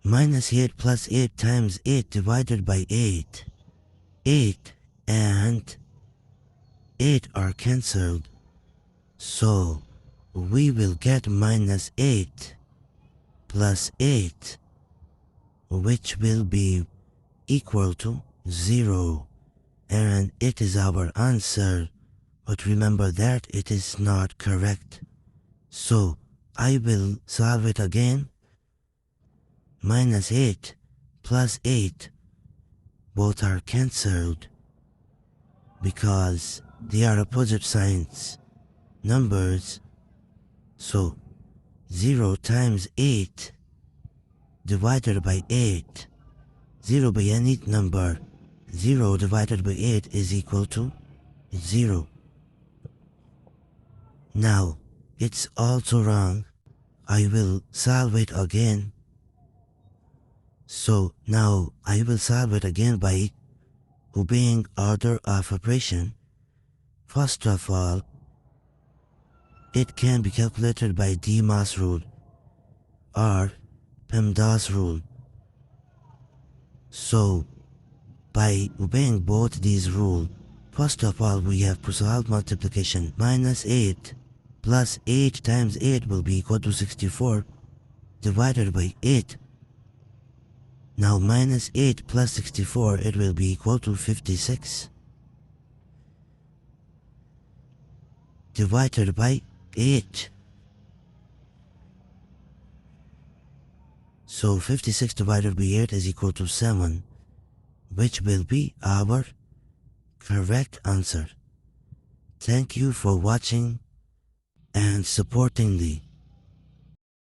Minus 8 plus 8 times 8 divided by 8. 8 and 8 are cancelled. So we will get minus 8 plus 8, which will be equal to 0. And it is our answer. But remember that it is not correct. So I will solve it again. Minus 8 plus 8, both are cancelled because they are opposite signs numbers. So 0 times 8 divided by 8, 0 by any number, 0 divided by 8 is equal to 0. Now it's also wrong. I will solve it again. So now I will solve it again by obeying order of operation. First of all, it can be calculated by dmas rule or PEMDAS rule. So by obeying both these rules, first of all we have to solve multiplication. Minus 8 plus 8 times 8 will be equal to 64 divided by 8. Now minus 8 plus 64, it will be equal to 56 divided by 8. So 56 divided by 8 is equal to 7, which will be our correct answer. Thank you for watching and supporting the